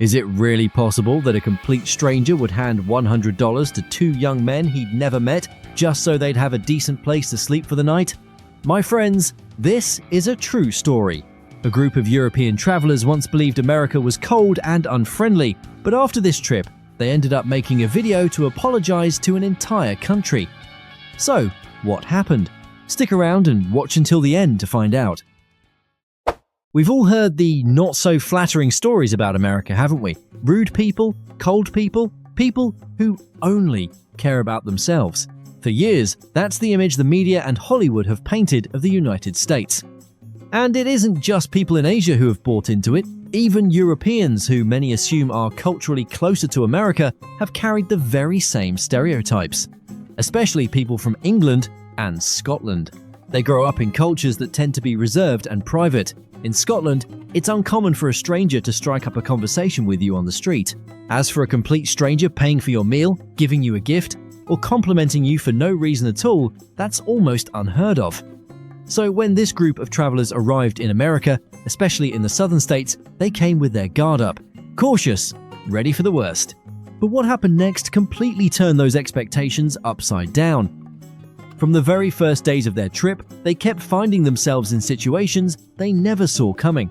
Is it really possible that a complete stranger would hand $100 to two young men he'd never met just so they'd have a decent place to sleep for the night? My friends, this is a true story. A group of European travelers once believed America was cold and unfriendly, but after this trip, they ended up making a video to apologize to an entire country. So, what happened? Stick around and watch until the end to find out. We've all heard the not-so-flattering stories about America, haven't we? Rude people, cold people, people who only care about themselves. For years, that's the image the media and Hollywood have painted of the United States. And it isn't just people in Asia who have bought into it. Even Europeans, who many assume are culturally closer to America, have carried the very same stereotypes. Especially people from England and Scotland. They grow up in cultures that tend to be reserved and private. In Scotland, it's uncommon for a stranger to strike up a conversation with you on the street. As for a complete stranger paying for your meal, giving you a gift, or complimenting you for no reason at all, that's almost unheard of. So when this group of travelers arrived in America, especially in the southern states, they came with their guard up, cautious, ready for the worst. But what happened next completely turned those expectations upside down. From the very first days of their trip, they kept finding themselves in situations they never saw coming.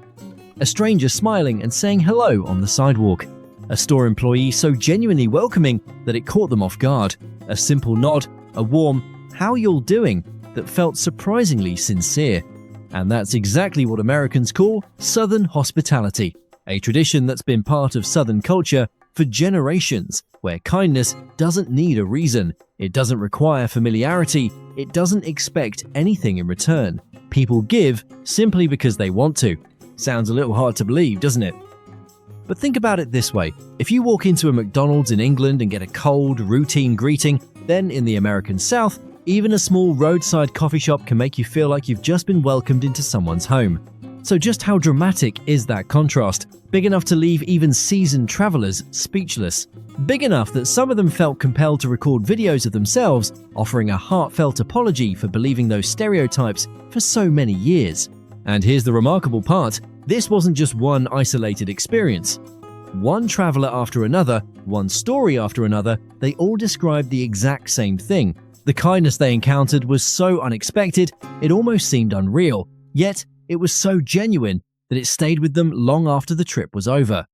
A stranger smiling and saying hello on the sidewalk. A store employee so genuinely welcoming that it caught them off guard. A simple nod, a warm, "How you're doing?" that felt surprisingly sincere. And that's exactly what Americans call Southern hospitality, a tradition that's been part of Southern culture for generations, where kindness doesn't need a reason, it doesn't require familiarity, it doesn't expect anything in return. People give simply because they want to. Sounds a little hard to believe, doesn't it? But think about it this way. If you walk into a McDonald's in England and get a cold, routine greeting, then in the American South, even a small roadside coffee shop can make you feel like you've just been welcomed into someone's home. So just how dramatic is that contrast? Big enough to leave even seasoned travelers speechless. Big enough that some of them felt compelled to record videos of themselves offering a heartfelt apology for believing those stereotypes for so many years. And here's the remarkable part. This wasn't just one isolated experience. One traveler after another, one story after another, they all described the exact same thing. The kindness they encountered was so unexpected, it almost seemed unreal. Yet, it was so genuine that it stayed with them long after the trip was over.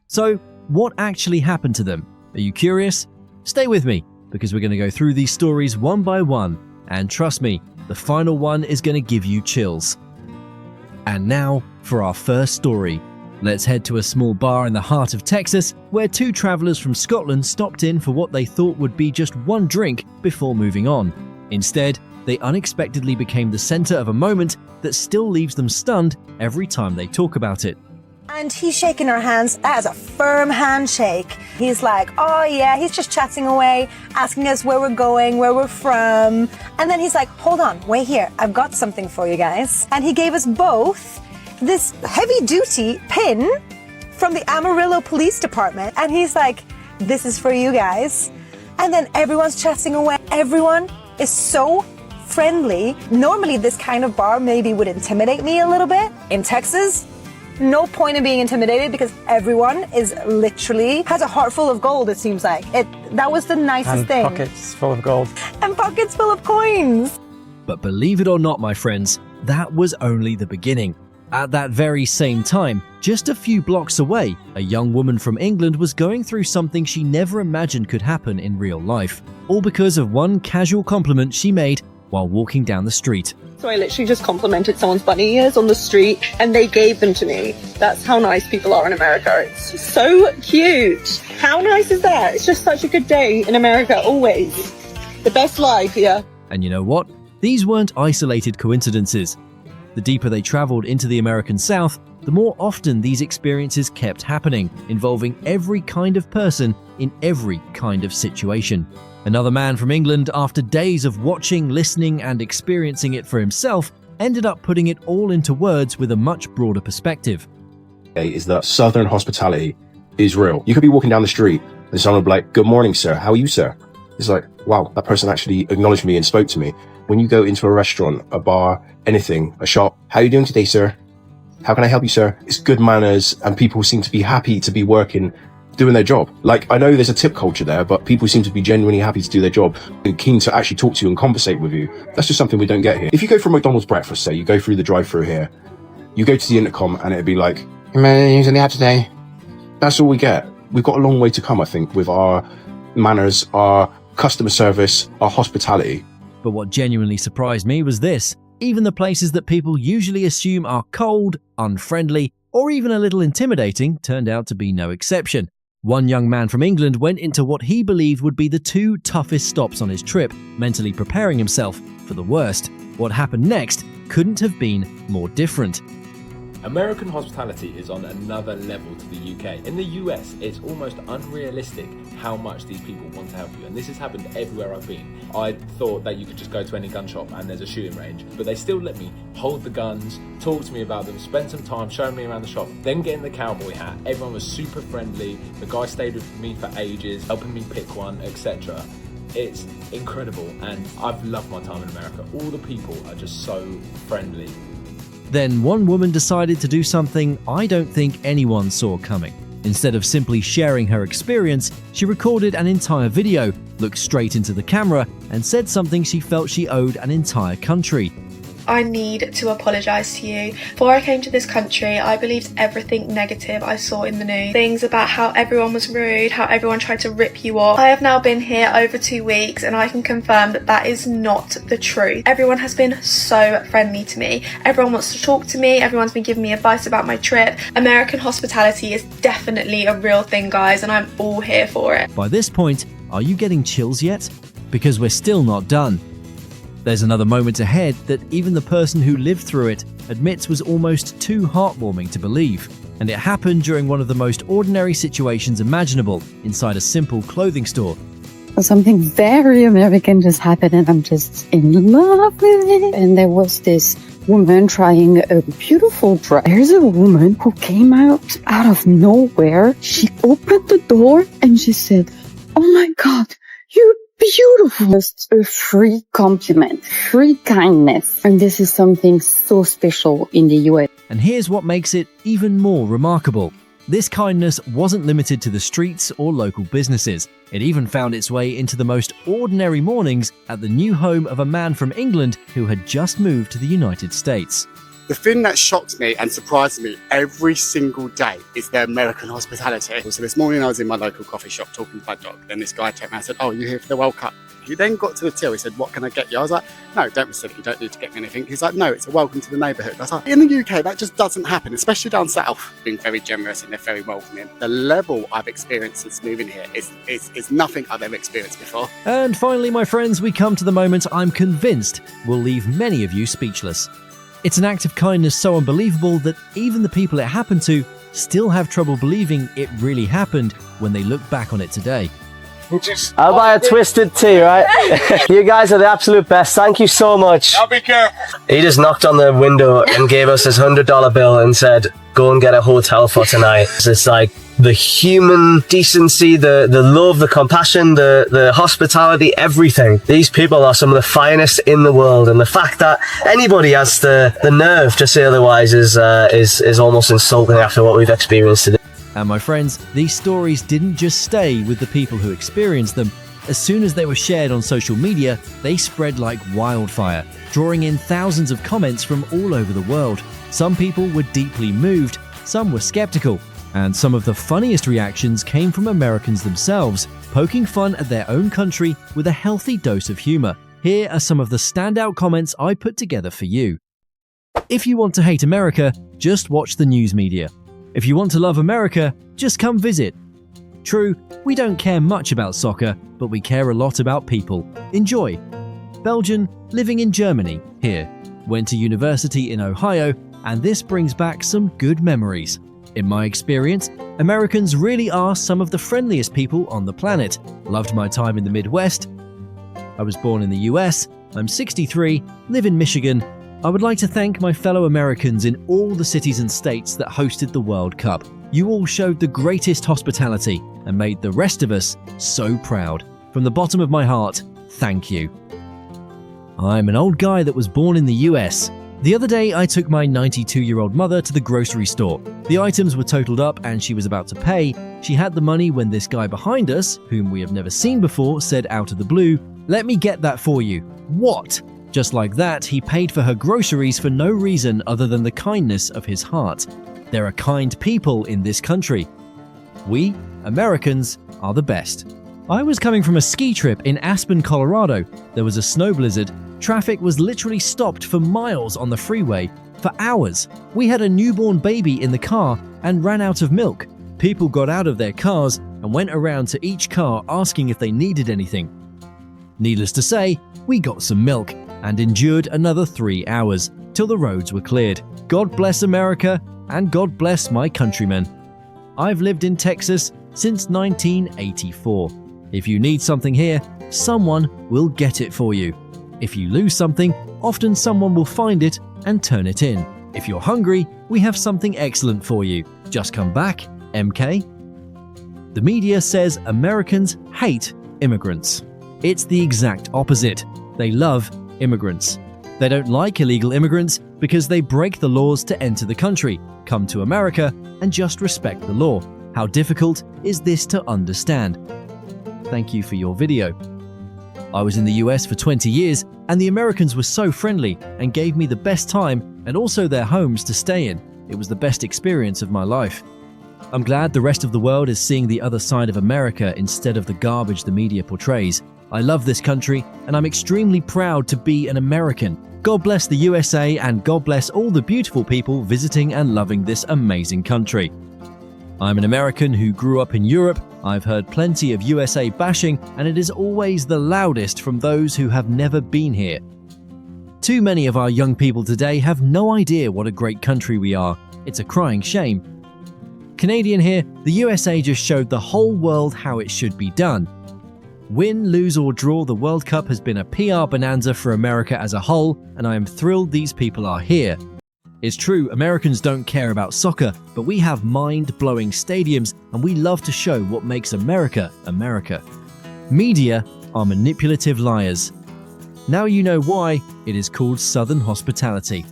So, what actually happened to them? Are you curious? Stay with me, because we're going to go through these stories one by one, and trust me, the final one is going to give you chills. And now, for our first story. Let's head to a small bar in the heart of Texas, where two travelers from Scotland stopped in for what they thought would be just one drink before moving on. Instead, they unexpectedly became the center of a moment that still leaves them stunned every time they talk about it. And he's shaking our hands. That is a firm handshake. He's like, oh yeah, he's just chatting away, asking us where we're going, where we're from. And then he's like, hold on, wait here, I've got something for you guys. And he gave us both this heavy-duty pin from the Amarillo Police Department. And he's like, this is for you guys. And then everyone's chatting away. Everyone is so friendly. Normally this kind of bar maybe would intimidate me a little bit. In Texas, no point in being intimidated because everyone is literally has a heart full of gold, it seems like. That was the nicest thing. And pockets full of gold. And pockets full of coins. But believe it or not, my friends, that was only the beginning. At that very same time, just a few blocks away, a young woman from England was going through something she never imagined could happen in real life, all because of one casual compliment she made while walking down the street. So I literally just complimented someone's bunny ears on the street and they gave them to me. That's how nice people are in America. It's so cute. How nice is that? It's just such a good day in America, always. The best life, yeah. And you know what? These weren't isolated coincidences. The deeper they traveled into the American South, the more often these experiences kept happening, involving every kind of person in every kind of situation. Another man from England, after days of watching, listening, and experiencing it for himself, ended up putting it all into words with a much broader perspective. Is that Southern hospitality is real. You could be walking down the street and someone will be like, good morning, sir. How are you, sir? It's like, wow, that person actually acknowledged me and spoke to me. When you go into a restaurant, a bar, anything, a shop, how are you doing today, sir? how can I help you, sir? It's good manners, and people seem to be happy to be working, doing their job. Like, I know there's a tip culture there, but people seem to be genuinely happy to do their job and keen to actually talk to you and conversate with you. That's just something we don't get here. If you go for a McDonald's breakfast, say, you go through the drive-through here, you go to the intercom and it'd be like, menus in the app today. That's all we get. We've got a long way to come, I think, with our manners, our customer service, our hospitality. But what genuinely surprised me was this. Even the places that people usually assume are cold, unfriendly, or even a little intimidating turned out to be no exception. One young man from England went into what he believed would be the 2 toughest stops on his trip, mentally preparing himself for the worst. What happened next couldn't have been more different. American hospitality is on another level to the UK. In the US, it's almost unrealistic how much these people want to help you, and this has happened everywhere I've been. I thought that you could just go to any gun shop and there's a shooting range, but they still let me hold the guns, talk to me about them, spend some time showing me around the shop, then get in the cowboy hat. Everyone was super friendly. The guy stayed with me for ages, helping me pick one, etc. It's incredible, and I've loved my time in America. All the people are just so friendly. Then one woman decided to do something I don't think anyone saw coming. Instead of simply sharing her experience, she recorded an entire video, looked straight into the camera, and said something she felt she owed an entire country. I need to apologise to you. Before I came to this country, I believed everything negative I saw in the news. Things about how everyone was rude, how everyone tried to rip you off. I have now been here over 2 weeks and I can confirm that that is not the truth. Everyone has been so friendly to me. Everyone wants to talk to me. Everyone's been giving me advice about my trip. American hospitality is definitely a real thing, guys, and I'm all here for it. By this point, are you getting chills yet? Because we're still not done. There's another moment ahead that even the person who lived through it admits was almost too heartwarming to believe. And it happened during one of the most ordinary situations imaginable, inside a simple clothing store. Something very American just happened and I'm just in love with it. And there was this woman trying a beautiful dress. There's a woman who came out of nowhere. She opened the door and she said, "Oh my God, you're beautiful." Just a free compliment, free kindness. And this is something so special in the US. And here's what makes it even more remarkable. This kindness wasn't limited to the streets or local businesses. It even found its way into the most ordinary mornings at the new home of a man from England who had just moved to the United States. The thing that shocks me and surprises me every single day is their American hospitality. So this morning I was in my local coffee shop talking to my dog. Then this guy came out and said, "Oh, you're here for the World Cup." He then got to the till. He said, "What can I get you?" I was like, "No, don't be silly. You don't need to get me anything." He's like, "No, it's a welcome to the neighbourhood." I was like, in the UK, that just doesn't happen, especially down south. Being very generous and they're very welcoming. The level I've experienced since moving here is nothing I've ever experienced before. And finally, my friends, we come to the moment I'm convinced will leave many of you speechless. It's an act of kindness so unbelievable that even the people it happened to still have trouble believing it really happened when they look back on it today. I'll buy a twisted tea, right? You guys are the absolute best. Thank you so much. I'll be careful. He just knocked on the window and gave us his $100 bill and said, "Go and get a hotel for tonight." It's like the human decency, the love, the compassion, the hospitality, everything. These people are some of the finest in the world, and the fact that anybody has the nerve to say otherwise is almost insulting after what we've experienced today. And my friends, these stories didn't just stay with the people who experienced them. As soon as they were shared on social media, they spread like wildfire, drawing in thousands of comments from all over the world. Some people were deeply moved, some were skeptical, and some of the funniest reactions came from Americans themselves, poking fun at their own country with a healthy dose of humor. Here are some of the standout comments I put together for you. If you want to hate America, just watch the news media. If you want to love America, just come visit. True, we don't care much about soccer, but we care a lot about people. Enjoy. Belgian, living in Germany, here. Went to university in Ohio, and this brings back some good memories. In my experience, Americans really are some of the friendliest people on the planet. Loved my time in the Midwest. I was born in the US, I'm 63, live in Michigan. I would like to thank my fellow Americans in all the cities and states that hosted the World Cup. You all showed the greatest hospitality and made the rest of us so proud. From the bottom of my heart, thank you. I'm an old guy that was born in the US. The other day, I took my 92-year-old mother to the grocery store. The items were totaled up and she was about to pay. She had the money when this guy behind us, whom we have never seen before, said out of the blue, "Let me get that for you." What? Just like that, he paid for her groceries for no reason other than the kindness of his heart. There are kind people in this country. We, Americans, are the best. I was coming from a ski trip in Aspen, Colorado. There was a snow blizzard. Traffic was literally stopped for miles on the freeway for hours. We had a newborn baby in the car and ran out of milk. People got out of their cars and went around to each car asking if they needed anything. Needless to say, we got some milk and endured another 3 hours till the roads were cleared. God bless America and God bless my countrymen. I've lived in Texas since 1984. If you need something here, someone will get it for you. If you lose something, often someone will find it and turn it in. If you're hungry, we have something excellent for you. Just come back, MK. The media says Americans hate immigrants. It's the exact opposite. They love immigrants. They don't like illegal immigrants because they break the laws to enter the country, come to America, and just respect the law. How difficult is this to understand? Thank you for your video. I was in the US for 20 years, and the Americans were so friendly and gave me the best time and also their homes to stay in. It was the best experience of my life. I'm glad the rest of the world is seeing the other side of America instead of the garbage the media portrays. I love this country, and I'm extremely proud to be an American. God bless the USA, and God bless all the beautiful people visiting and loving this amazing country. I'm an American who grew up in Europe. I've heard plenty of USA bashing, and it is always the loudest from those who have never been here. Too many of our young people today have no idea what a great country we are. It's a crying shame. Canadian here, the USA just showed the whole world how it should be done. Win, lose or draw, the World Cup has been a PR bonanza for America as a whole, and I am thrilled these people are here. It's true, Americans don't care about soccer, but we have mind-blowing stadiums and we love to show what makes America, America. Media are manipulative liars. Now you know why it is called Southern hospitality.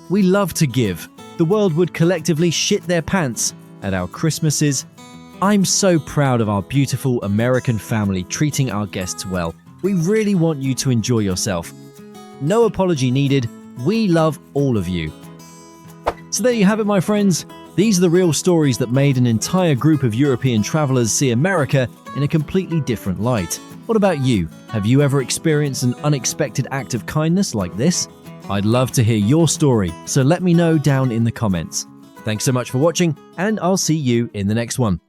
We love to give. The world would collectively shit their pants at our Christmases. I'm so proud of our beautiful American family treating our guests well. We really want you to enjoy yourself. No apology needed. We love all of you. So there you have it, my friends. These are the real stories that made an entire group of European travelers see America in a completely different light. What about you? Have you ever experienced an unexpected act of kindness like this? I'd love to hear your story, so let me know down in the comments. Thanks so much for watching, and I'll see you in the next one.